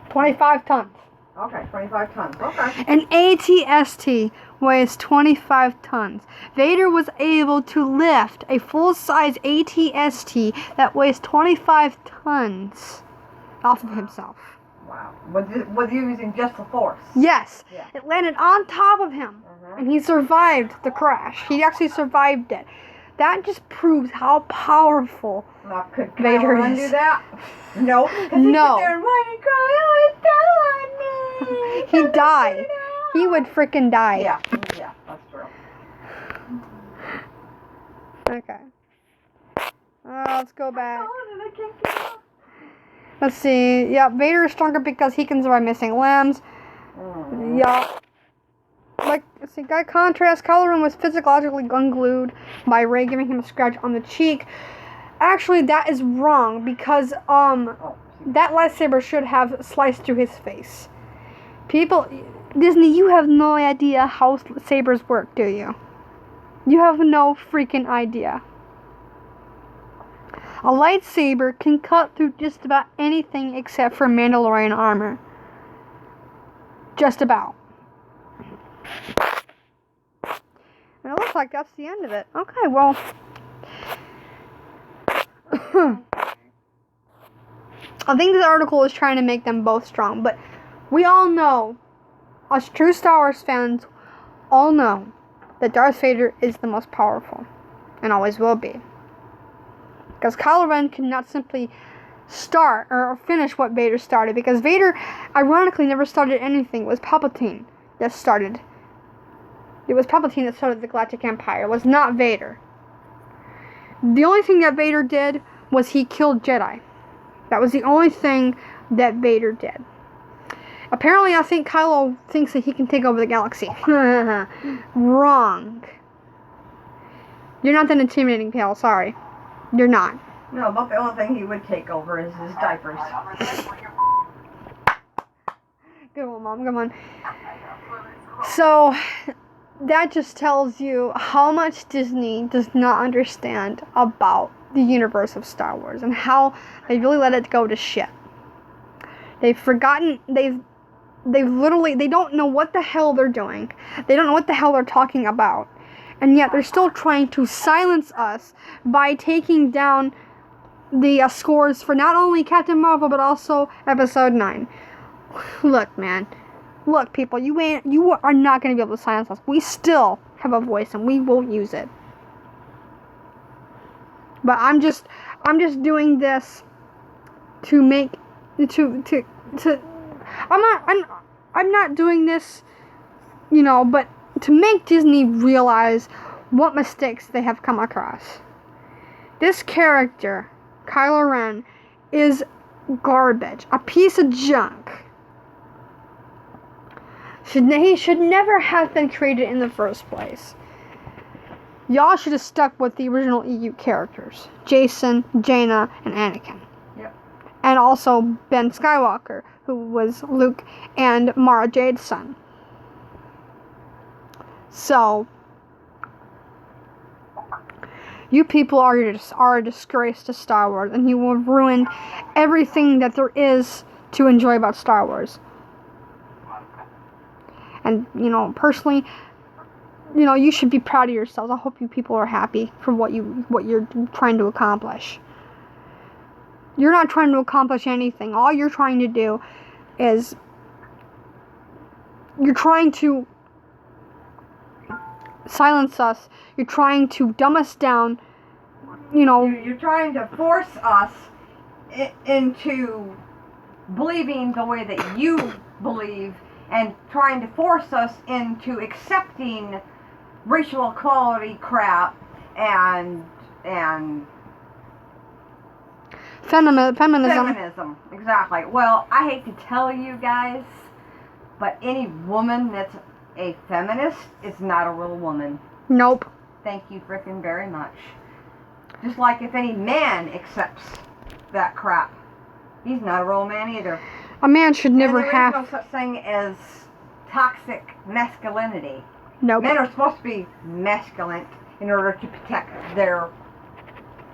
25 tons. Okay, 25 tons. Okay. An AT-ST weighs 25 tons. Vader was able to lift a full-size AT-ST that weighs 25 tons off of himself. Wow. Was he using just the Force? Yes. Yeah. It landed on top of him, and he survived the crash. He actually survived it. That just proves how powerful Could Vader Kylo Ren is. do that? No. No. He'd He'd die. He would freaking die. Yeah, that's true. Okay. Let's go back. I can't get up. Let's see. Yeah, Vader is stronger because he can survive missing limbs. Yeah. Like, see, by contrast, Kylo Ren was physiologically unglued by Rey giving him a scratch on the cheek. Actually, that is wrong because that lightsaber should have sliced through his face. People, Disney, you have no idea how sabers work, do you? You have no freaking idea. A lightsaber can cut through just about anything except for Mandalorian armor. Just about. And it looks like that's the end of it. Okay, well. I think this article is trying to make them both strong, but we all know us true Star Wars fans all know that Darth Vader is the most powerful, and always will be. Because Kylo Ren cannot simply start or finish what Vader started, because Vader, ironically, never started anything. It was Palpatine that started. It was Palpatine that started the Galactic Empire. It was not Vader. The only thing that Vader did was he killed Jedi. That was the only thing that Vader did. Apparently, I think Kylo thinks that he can take over the galaxy. Wrong. You're not that intimidating, pal. Sorry. You're not. No, but the only thing he would take over is his diapers. Good one, Mom. Come on. So, that just tells you how much Disney does not understand about the universe of Star Wars and how they really let it go to shit. They've forgotten, they've literally, they don't know what the hell they're doing. They don't know what the hell they're talking about. And yet they're still trying to silence us by taking down the scores for not only Captain Marvel, but also Episode 9. Look, man. Look, people, you are not going to be able to silence us. We still have a voice, and we will use it. But I'm just doing this to make, I'm not doing this, but to make Disney realize what mistakes they have come across. This character, Kylo Ren, is garbage, a piece of junk. He should never have been created in the first place. Y'all should have stuck with the original EU characters. Jason, Jaina, and Anakin. Yep. And also Ben Skywalker, who was Luke and Mara Jade's son. So, you people are a disgrace to Star Wars, and you will ruin everything that there is to enjoy about Star Wars. And, personally, you should be proud of yourselves. I hope you people are happy for what you're trying to accomplish. You're not trying to accomplish anything. All you're trying to do is you're trying to silence us. You're trying to dumb us down. You're trying to force us into believing the way that you believe, and trying to force us into accepting racial equality crap and feminism. Exactly. Well, I hate to tell you guys, but any woman that's a feminist is not a real woman. Nope. Thank you frickin' very much. Just like if any man accepts that crap, he's not a real man either. A man should never have... There is no such thing as toxic masculinity. Nope. Men are supposed to be masculine in order to protect their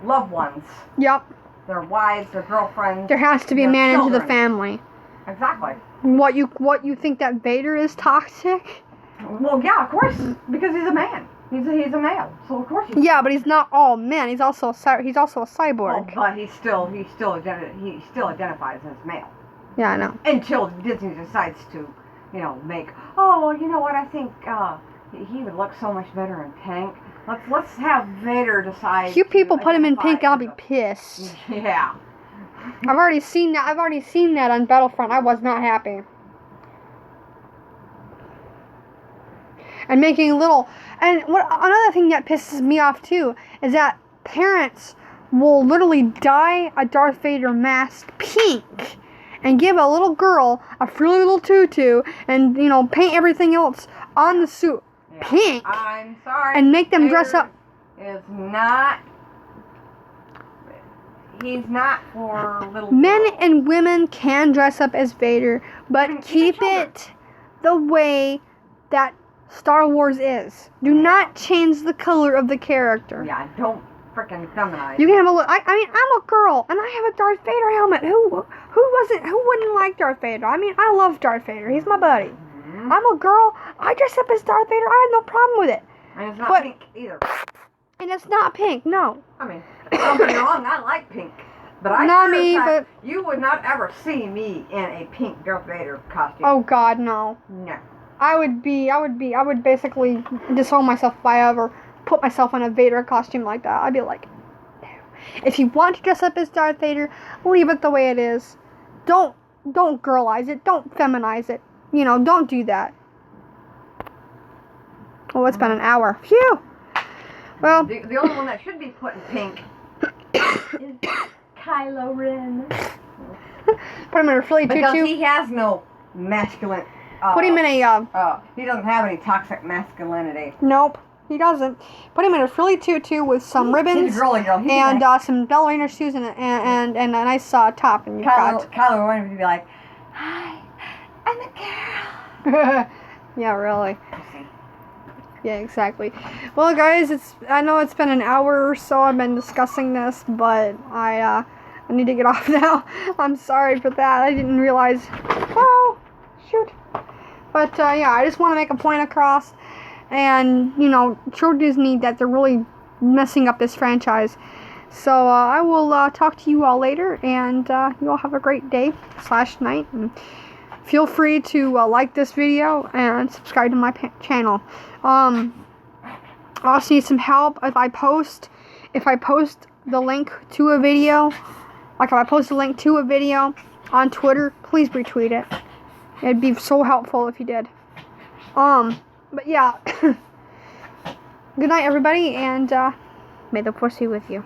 loved ones. Yep. Their wives, their girlfriends. There has to be a man into the family. Exactly. What you think that Vader is toxic? Well, yeah, of course, because he's a man. He's a male, so of course he's... Yeah, but he's not all men. He's also a cyborg. Oh, but he still identifies as male. Yeah, I know. Until Disney decides to, make, what, I think he would look so much better in pink. Let's have Vader decide. You people put him in pink, I'll be pissed. Yeah. I've already seen that on Battlefront. I was not happy. And making another thing that pisses me off too is that parents will literally dye a Darth Vader mask pink and give a little girl a frilly little tutu and paint everything else on the suit pink. I'm sorry. And make them dress up. He's not for little men girls. And women can dress up as Vader, but keep it the way that Star Wars is. Do not change the color of the character. Yeah, don't frickin' feminize. You can have a look. I mean, I'm a girl, and I have a Darth Vader helmet. Who wouldn't like Darth Vader? I mean, I love Darth Vader. He's my buddy. Mm-hmm. I'm a girl. I dress up as Darth Vader. I have no problem with it. And it's not pink either. And it's not pink, no. I mean, don't get me wrong, I like pink. But you would not ever see me in a pink Darth Vader costume. Oh, God, no. No. I would basically disown myself if I ever put myself in a Vader costume like that. I'd be like, no. If you want to dress up as Darth Vader, leave it the way it is. Don't girlize it. Don't feminize it. You know, don't do that. Oh, it's been an hour. Phew. Well, the only one that should be put in pink is Kylo Ren. Put him in a frilly Because tutu. he has no masculine. Put him in a. He doesn't have any toxic masculinity. Nope, he doesn't. Put him in a frilly tutu with some ribbons He's a girly girl. and some ballerina shoes and a nice top, and you got. Kylo Ren would be like, "Hi, I'm a girl." Yeah, really. Yeah, exactly. Well, guys, I know it's been an hour or so I've been discussing this, but I need to get off now. I'm sorry for that. I didn't realize. Oh, shoot. But yeah, I just want to make a point across, and show Disney that they're really messing up this franchise. So I will talk to you all later, and you all have a great day / night. And feel free to like this video and subscribe to my channel. I also need some help if I post the link to a video. Like if I post a link to a video on Twitter, please retweet it. It'd be so helpful if you did. But yeah. Good night, everybody, and may the force be with you.